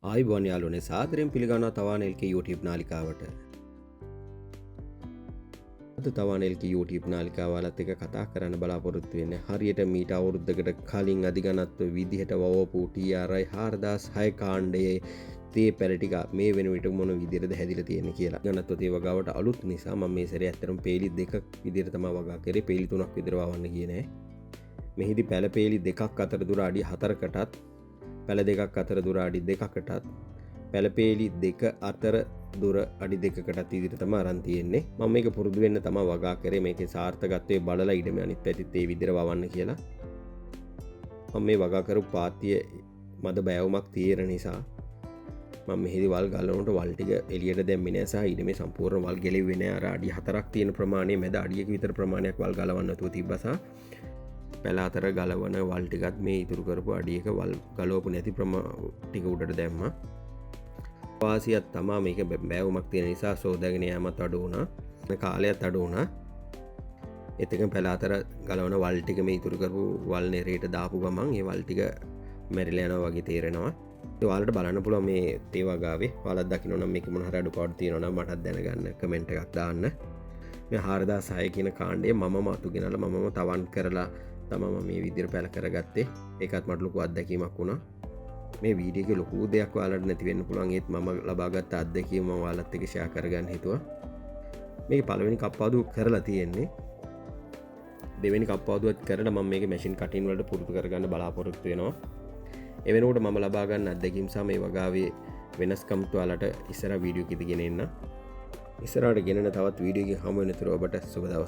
ආයුබෝවන් යාළුවනේ සාදරයෙන් පිළිගන්නවා තවානෙල්ගේ YouTube නාලිකාවට. අද තවානෙල්ගේ YouTube නාලිකාවලත් එක කතා කරන්න බලාපොරොත්තු වෙන්නේ හරියට මීට අවුරුද්දකට කලින් අධිගණත්ව විදිහට වවපු TRI 4006 කාණ්ඩයේ තේ පැල ටික මේ වෙන විට මොන විදිහටද හැදිලා තියෙන්නේ කියලා. ගණත්ව තේ වගාවට අලුත් නිසා මම මේ සැරේ ඇත්තටම පේලි දෙකක් විදිහට තමයි වගා කරේ. පේලි තුනක් විතර වවන්න ගියේ නෑ. මෙහිදී පැල පේලි දෙකක් අතර දුර අඩි 4කටත් පැල දෙකක් අතර දුර අඩි 2කටත් පැලපේලි දෙක අතර දුර අඩි 2කටත් ඉදිරියට තමයි අරන් තියෙන්නේ. මම මේක පුරුදු වෙන්න තමයි වගා කරේ. මේකේ සාර්ථකත්වයේ බලලා ඊඩම අනිත් පැතිත් ඒ විදිහට වවන්න කියලා. මම මේ වගා කරපු පාත්තිය මද බෑවුමක් තියෙන නිසා මම මෙහිදී වල් ගලනකොට වල් ටික එළියට දැම්මේ නැහැ සහ ඊඩමේ සම්පූර්ණ වල් ගැලෙන්නේ නැහැ. අර අඩි 4ක් තියෙන ප්‍රමාණය මැද අඩියක විතර ප්‍රමාණයක් වල් ගලවන්න නැතුව තිබ්බා සහ පැල අතර ගලවන වල් ටිකත් මේ ඉතුරු කරපු අඩියක වල් ගලවපු නැති ටික උඩට දැම්මා. වාසියක් තමා මේක බෑවුමක් තියෙන නිසා සෝදාගෙන යෑමත් අඩු වුණා. කාලයත් අඩු වුණා. එතකම පැල අතර ගලවන වල් ටික මේ ඉතුරු කරපු වල් නෙරේට දාපු ගමන් ඒ වල් ටික මැරිලා යනවා වගේ තේරෙනවා. ඒ ඔයාලට බලන්න පුළුවන් මේ තේ වගාවේ. ඔයාලත් දකින්න නම් මේක මොන හරි අඩුපාඩු තියෙනවා නම් මටත් දැනගන්න කමෙන්ට් එකක් දාන්න. මේ 4006 කියන කාණ්ඩය මමම අතු ගෙනලා මමම තවන් කරලා තමයි මේ විදිහට පැල කරගත්තේ. ඒකත් මට ලොකු අත්දැකීමක් වුණා. මේ වීඩියෝ එකේ ලොකු දෙයක් ඔයාලට නැති වෙන්න පුළුවන්. ඒත් මම ලබාගත් අත්දැකීම මම ඔයාලත් එක්ක ෂෙයා කරගන්න හිතුවා. මේක පළවෙනි කප්පාදුව කරලා තියෙන්නේ. දෙවෙනි කප්පාදුවත් කරලා මම මේක මැෂින් කටින් වලට පුරුදු කරගන්න බලාපොරොත්තු වෙනවා. ඒ වෙනකොට මම ලබා ගන්න අත්දැකීම් සහ මේ වගාවේ වෙනස්කම් ඔයාලට ඉස්සර වීඩියෝ එකෙදි ගෙනෙන්න. ඉස්සරහට ගෙනෙන තවත් වීඩියෝ එකකින් හමු වෙනතුරු ඔබට සුබ දවසක්.